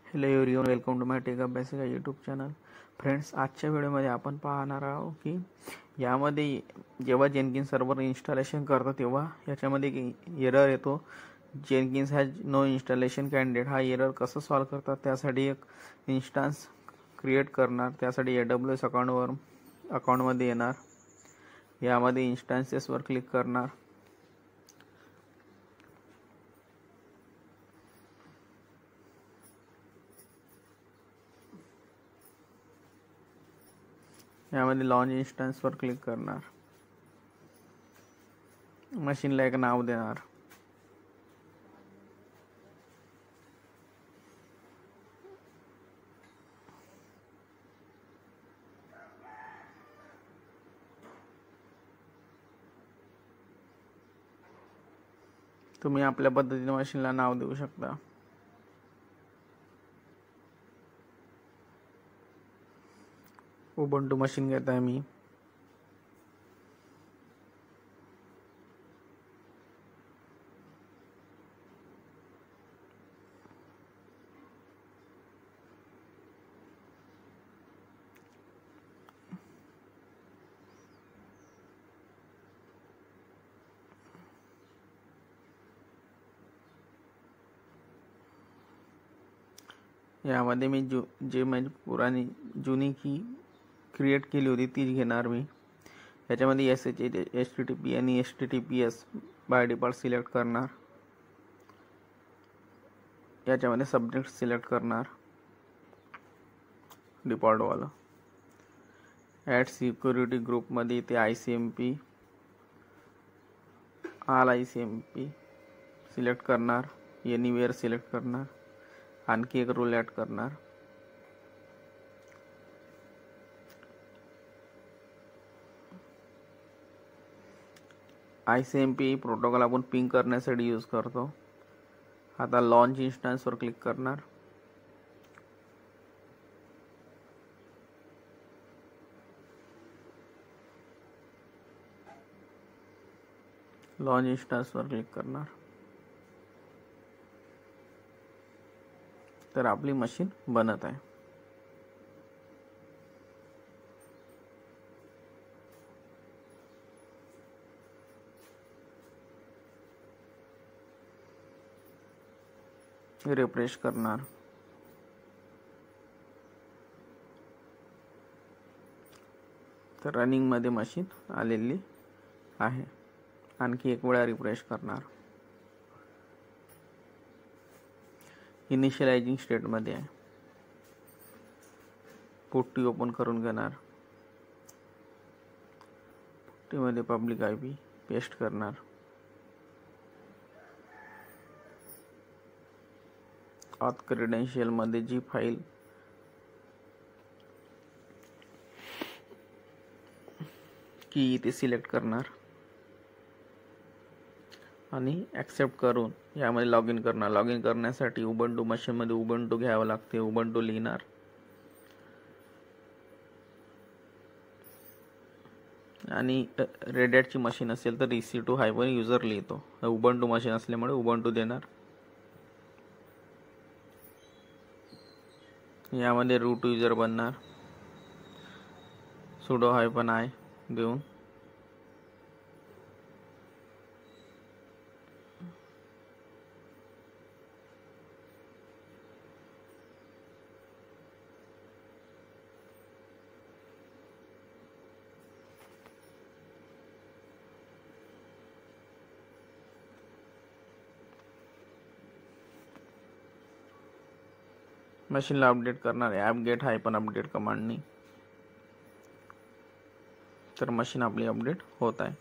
Hello everyone, welcome to my tech Abhyasika YouTube channel. Friends, आजच्या व्हिडिओमध्ये आपण पाहणार आहोत की यामध्ये जेव्हा जेनकिन्स सर्व्हर इन्स्टॉलेशन करतो तेव्हा याच्यामध्ये एरर येतो, Jenkins has no installation candidate. हा एरर कसं सॉल्व्ह करतात त्यासाठी एक इन्स्टन्स क्रिएट करणार. त्यासाठी AWS अकाउंटमध्ये येणार. यामध्ये इन्स्टन्सेसवर क्लिक करणार. यामध्ये लॉन्च इन्स्टन्सवर क्लिक करणार. मशीनला एक नाव देणार. तुम्ही आपल्या पद्धतीने मशीनला नाव देऊ शकता. उबंटू मशीन घेत आहे मी. यामध्ये मी जे माझी जुनी की क्रिएट केली होती तीच घेणार मी. याच्यामध्ये SSH, HTTP आणि HTTPS बाय डिफॉल्ट सिलेक्ट करणार. याच्यामध्ये सब्जेक्ट सिलेक्ट करणार डिफॉल्टवालं. ॲड सिक्युरिटी ग्रुपमध्ये ते ICMP ऑल ICMP सिलेक्ट करणार. एनिवेअर सिलेक्ट करणार. आणखी एक रूल ॲड करणार. ICMP प्रोटोकॉल आपण पिंग करण्यासाठी यूज करतो. आता लॉन्च इन्स्टन्सवर क्लिक करणार. लॉन्च इन्स्टन्सवर क्लिक करणार. तर आपली मशीन बनत आहे. रिफ्रेश करणार. तर रनिंग मध्ये मशीन आलेली आहे. आणखी एक वेळा रिफ्रेश करणार. इनिशियलायझिंग स्टेटमध्ये आहे. पुट्टी ओपन करून घेणार. पुट्टीमध्ये पब्लिक IP पेस्ट करणार. ऑथ क्रेडेन्शियल मध्ये जी फाईल की ते सिलेक्ट करणार आणि ॲक्सेप्ट करून यामध्ये लॉग इन करणार. लॉग इन करण्यासाठी उबंटू मशीनमध्ये उबंटू घ्यावं लागते. उबंटू लिहिणार. आणि रेड हॅटची मशीन असेल तर EC2 युजर लिहितो. उबंटू मशीन असल्यामुळे उबंटू देणार. यामध्ये रूट युजर बनणार. sudo -i देऊन मशीनला अपडेट करणार. apt-get -update कमांडनी. तर मशीन आपली अपडेट होत आहे.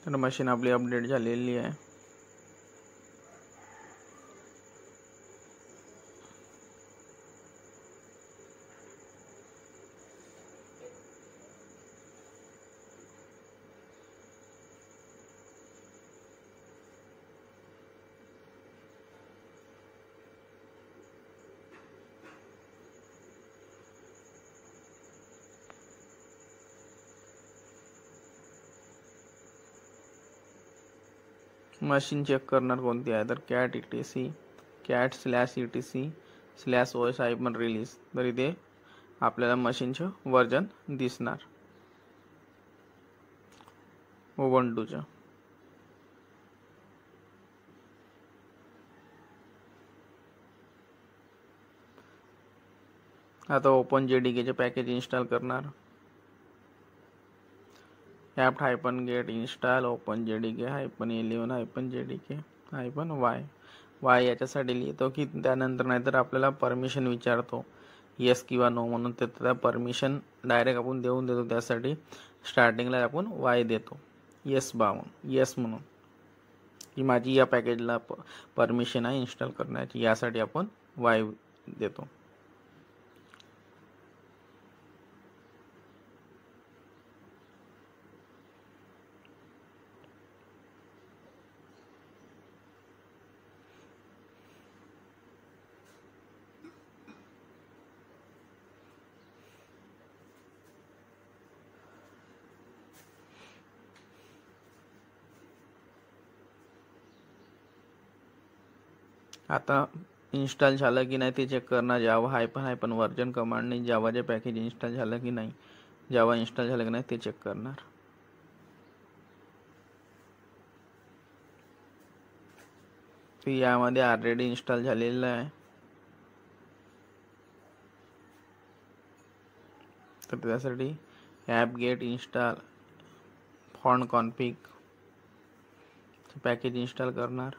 तर मशीन आपली अपडेट झालेली आहे. मशीन चेक करणार कोणती आहे, तर cat/etc/os release. तर इथे आपल्याला मशीनचं वर्जन दिसणार उबंटूचं. आता OpenJDK पॅकेज इन्स्टॉल करणार. apt-get install openjdk-11-jdk-y याच्यासाठी लिहितो की त्यानंतर नाहीतर आपल्याला परमिशन विचारतो येस किंवा नो म्हणून, तर त्या परमिशन डायरेक्ट आपण देऊन देतो. त्यासाठी स्टार्टिंगला आपण वाय देतो, येस म्हणून की माझी या पॅकेजला परमिशन आहे इन्स्टॉल करण्याची, यासाठी आपण वाय देतो. आता इन्स्टॉल झालं की नाही ते चेक करणार. जावा हायपन वर्जन कमांडने जावाचे पॅकेज इन्स्टॉल झालं की नाही, जावा इन्स्टॉल झालं की नाही ते चेक करणार. ते यामध्ये ऑलरेडी इन्स्टॉल झालेलं आहे, तर त्यासाठी apt-get install font config package install करणार.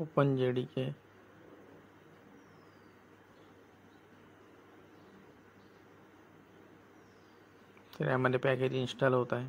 OpenJDK तर यामध्ये पॅकेज इन्स्टॉल होत आहे.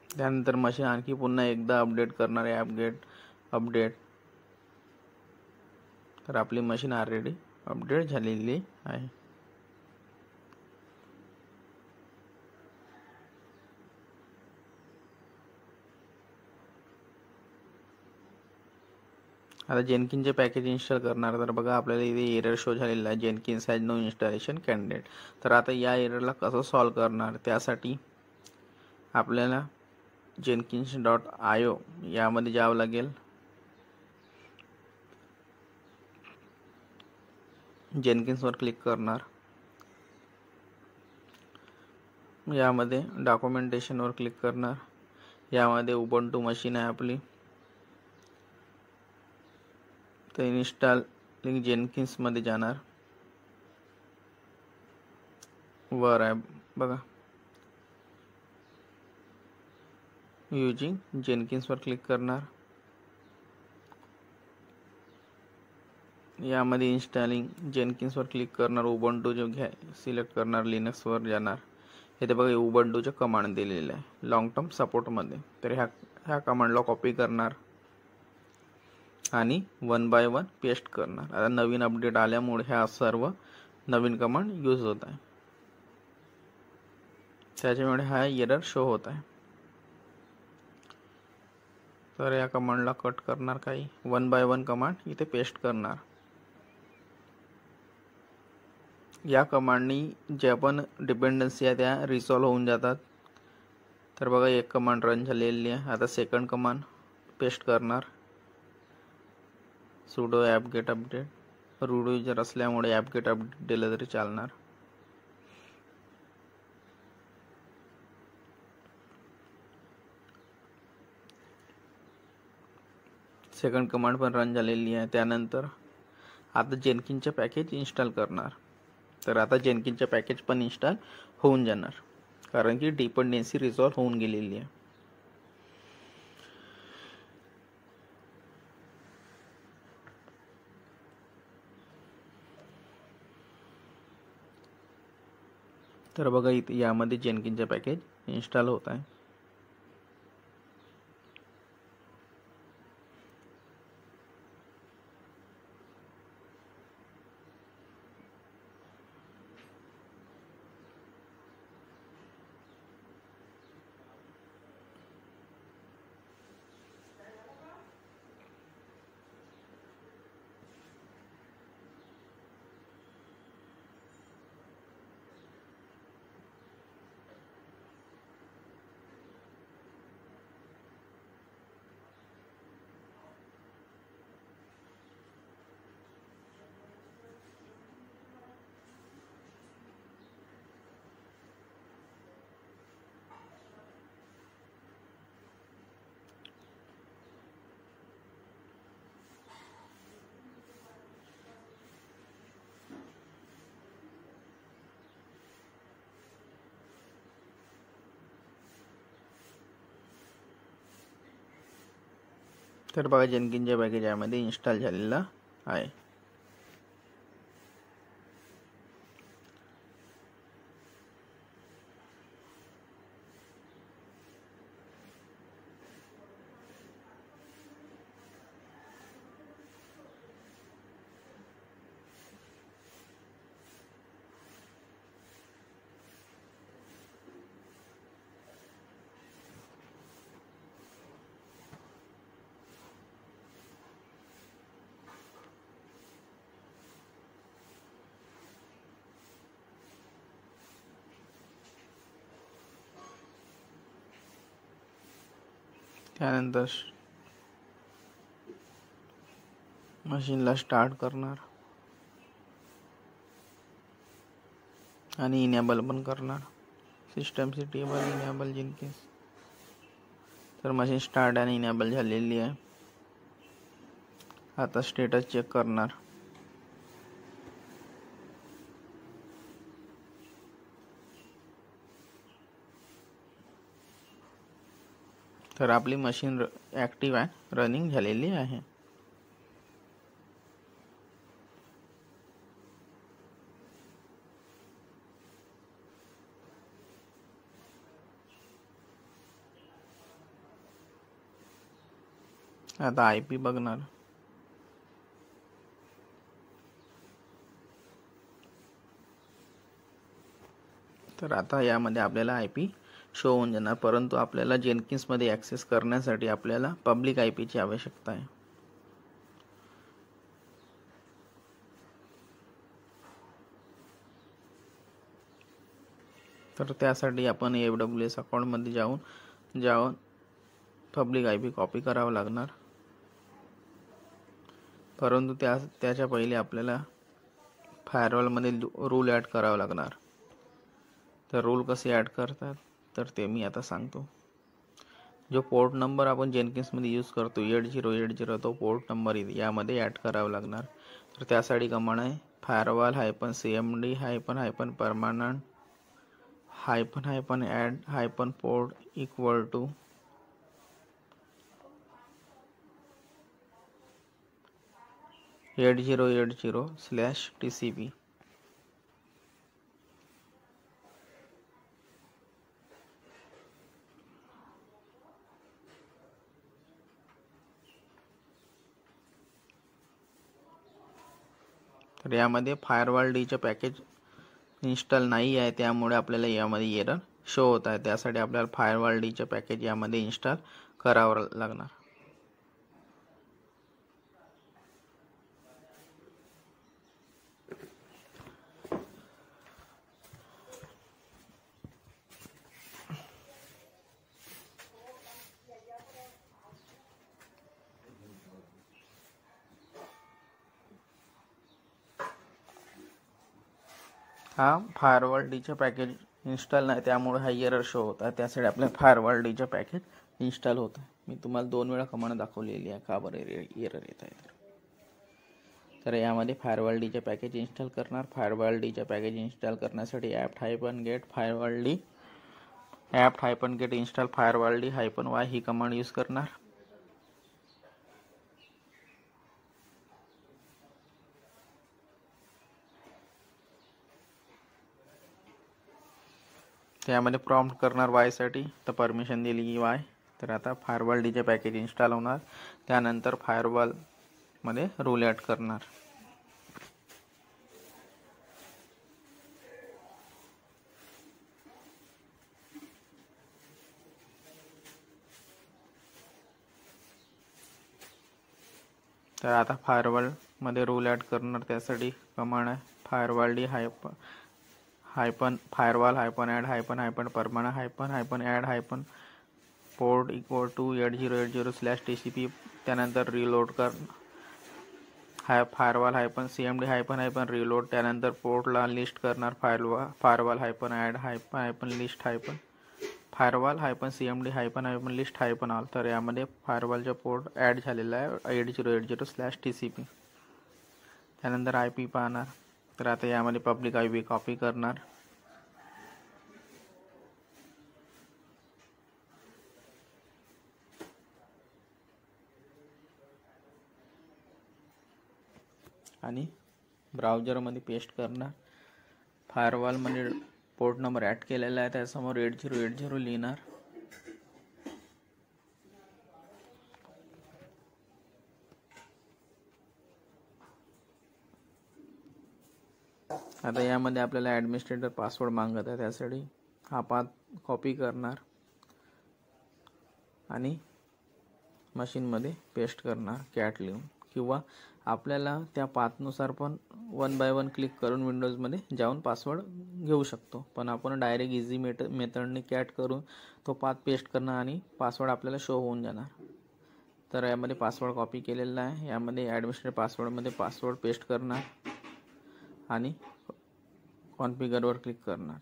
त्यानंतर मशीन आणखी पुन्हा एकदा अपडेट करणार आहे apt-get अपडेट. तर आपली मशीन ऑलरेडी अपडेट झालेली आहे. आता जेनकिनचे पॅकेज इन्स्टॉल करणार. तर बघा आपल्याला इथे एरर शो झालेला आहे, Jenkins has no installation candidate. तर आता या एररला कसं सॉल्व करणार, त्यासाठी आपल्याला jenkins.io यामध्ये जावं लागेल. जेनकिन्सवर क्लिक करणार. यामध्ये डॉक्युमेंटेशनवर क्लिक करणार. यामध्ये उबंटू मशीन आहे आपली, तर इन्स्टॉल लिंक जेनकिन्समध्ये जाणार. वर आहे बघा, यूजिंग जेनकिन्सवर क्लिक करणार. यामध्ये इन्स्टॉलिंग जेनकिन्सवर क्लिक करणार. उबंटू जो सिलेक्ट करणार, लिनक्सवर जाणार. इथे बघा उबंटूचे कमांड दिलेले आहे लॉंग टर्म सपोर्टमध्ये. तर ह्या कमांडला कॉपी करणार आणि 1 बाय 1 पेस्ट करणार. आता नवीन अपडेट आल्यामुळे ह्या सर्व नवीन कमांड यूज होत आहे, त्याच्यामुळे हा एरर शो होत आहे. तर या कमांडला कट करणार, काही 1 बाय 1 कमांड इथे पेस्ट करणार. या कमांडनी जे पण डिपेंडन्सी आहे त्या रिसॉल्व होऊन जातात. तर बघा एक कमांड रन झालेली आहे. आता सेकंड कमांड पेस्ट करणार. sudo apt-get update. Root user असल्यामुळे apt-get अपडेट दिलं तरी चालणार. सेकंड कमांड पण रन झालेली आहे. त्यानंतर आता जेनकिनचे पॅकेज इन्स्टॉल करणार. तर आता जेनकिनचे पॅकेज पण इन्स्टॉल होऊन जाणार, कारण की डिपेंडन्सी रिसॉल्व होऊन गेलेली आहे. तर बघा इथे यामध्ये जेनकिनचे पॅकेज इन्स्टॉल होत आहे. तर बघा जेनकिनचे पॅकेज यामध्ये इन्स्टॉल झालेला आहे. त्यानंतर मशीनला स्टार्ट करणार आणि इनेबल पण करणार. System table enable Jenkins. तर मशीन स्टार्ट आणि इनेबल झालेली आहे. आता स्टेटस चेक करणार. तर आपली मशीन ॲक्टिव्ह आहे, रनिंग झालेली आहे. आता IP बघणार. तर आता यामध्ये आपल्याला IP शो होऊन जाणार, परंतु आपल्याला जेनकिन्समध्ये ॲक्सेस करण्यासाठी आपल्याला पब्लिक IP ची आवश्यकता आहे. तर त्यासाठी आपण AWS अकाउंटमध्ये जाऊन पब्लिक IP कॉपी करावं लागणार. परंतु त्याच्या पहिले आपल्याला फायरवॉलमध्ये रूल ॲड करावं लागणार. तर रूल कसे ॲड करतात तर ते मी आता सांगतो. जो पोर्ट नंबर आपण जेनकिन्समध्ये यूज करतो 8080, तो पोर्ट नंबर यामध्ये ॲड करावा लागणार. तर त्यासाठी कमांड आहे firewall -cmd -permanent -add -port equal to 8080/TCP. तर यामध्ये फायरवॉल डीचे पॅकेज इन्स्टॉल नाही आहे, त्यामुळे आपल्याला यामध्ये एरर शो होत आहे. त्यासाठी आपल्याला फायरवॉल डीचे पॅकेज यामध्ये इन्स्टॉल करावं लागणार. हा फायरवॉल डीचे पॅकेज इन्स्टॉल नाही, त्यामुळे हा एरर शो होत आहे. त्यासाठी आपल्याला फायरवॉल डीचे पॅकेज इन्स्टॉल होत आहे. मी तुम्हाला 2 वेळा कमांड दाखवलेली आहे का बरं एरर येत आहे. तर यामध्ये फायरवॉल डीचे पॅकेज इन्स्टॉल करणार. फायरवॉल डीचे पॅकेज इन्स्टॉल करण्यासाठी apt-get firewall d apt-get install firewall d -y ही कमांड यूज करणार. तर यामध्ये प्रॉम्प्ट करणार वायसाठी, तर परमिशन दिली की वाय. तर आता फायरवॉल डीजे पॅकेज इन्स्टॉल होणार. त्यानंतर फायरवॉलमध्ये रूल ॲड करणार. तर आता फायरवॉलमध्ये रूल ॲड करणार. त्यासाठी कमांड आहे firewall D firewall add permanent __ port = 8080/TCP. त्यानंतर रिलोड कर फायरवॉल -cmd -- रिलोड. त्यानंतर पोर्टला लिस्ट करणार firewall -add list firewall -cmd - list all. तर यामध्ये फायरवॉलचा पोर्ट ॲड झालेला आहे 8080/TCP. त्यानंतर IP पाहणार. तर आता यामध्ये पब्लिक IP कॉपी करणार. आणि ब्राउझरमध्ये पेस्ट करणार. फायरवॉलमध्ये पोर्ट नंबर ॲड केलेला आहे, त्यासमोर 8080 लिहिणार. आता यामध्ये आपल्याला ॲडमिनिस्ट्रेटर पासवर्ड मागत आहे, त्यासाठी हा पाथ कॉपी करणार आणि मशीनमध्ये पेस्ट करणार कॅट लिहून. किंवा आपल्याला त्या पाथनुसार पण 1 बाय 1 क्लिक करून विंडोजमध्ये जाऊन पासवर्ड घेऊ शकतो. पण आपण डायरेक्ट इझी मेथडने कॅट करून तो पाथ पेस्ट करणार आणि पासवर्ड आपल्याला शो होऊन जाणार. तर यामध्ये पासवर्ड कॉपी केलेला आहे. यामध्ये ॲडमिनिस्ट्रेटर पासवर्डमध्ये पासवर्ड पेस्ट करणार आणि कॉन्फिगरवर क्लिक करणार.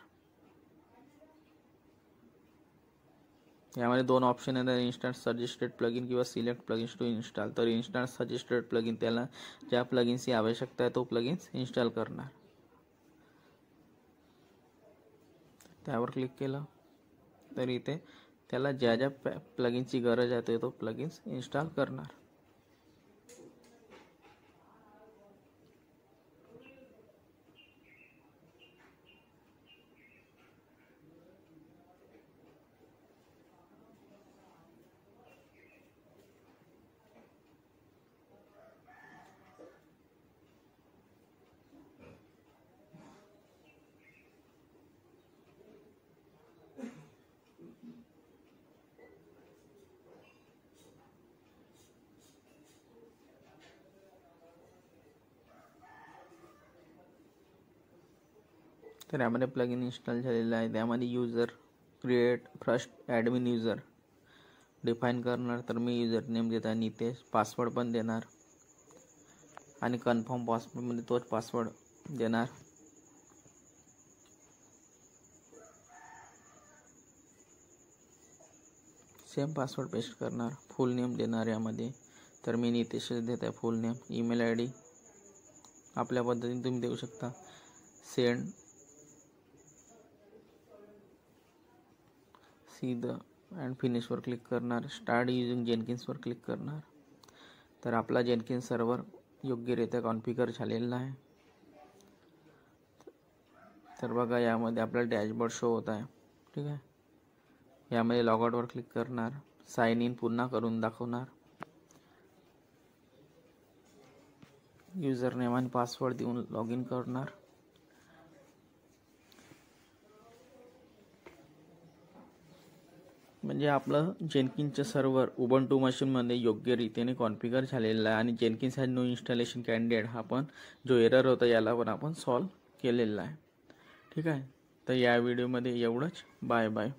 यामध्ये 2 ऑप्शन आहेत, इन्स्टंट सजेस्टेड प्लगइन किंवा सिलेक्ट प्लगइन्स टू इन्स्टॉल. तर इन्स्टंट सजेस्टेड प्लगइन त्याला ज्या प्लगइन्सची आवश्यकता आहे तो प्लगइन्स इन्स्टॉल करणार. त्यावर क्लिक केलं तर इथे त्याला ज्या ज्या प्लगइन्सची गरज आहे तो प्लगइन्स इन्स्टॉल करणार. तर यामध्ये प्लगइन इन्स्टॉल झालेला आहे. त्यामध्ये user create first admin user define करणार. तर मी युजर नेम देत आहे नितेश. पासवर्ड पण देणार आणि कन्फर्म पासवर्डमध्ये तोच पासवर्ड देणार. सेम पासवर्ड पेस्ट करणार. फुल नेम देणार यामध्ये. तर मी नितेशच देत आहे फुल नेम. ईमेल ID आपल्या पद्धतीने तुम्ही देऊ शकता. सेंड सीधा अँड फिनिशवर क्लिक करणार. स्टार्ट युजिंग जेनकिन्सवर क्लिक करणार. तर आपला जेनकिन्स सर्व्हर योग्यरित्या कॉन्फिगर झालेला आहे. तर बघा यामध्ये आपल्याला डॅशबोर्ड शो होत आहे. ठीक आहे. यामध्ये लॉगआउटवर क्लिक करणार. साइन इन पुन्हा करून दाखवणार. युजर नेम आणि पासवर्ड देऊन लॉग इन करणार. म्हणजे आपलं जेनकिन्सचं सर्व्हर उबंटू मशीनमध्ये योग्य रीतीने कॉन्फिगर झालेला आहे. आणि Jenkins has no installation candidate हा पण जो एरर होता याला पण आपण सॉल्व केलेला आहे. ठीक आहे. तर या व्हिडिओमध्ये एवढंच. Bye bye.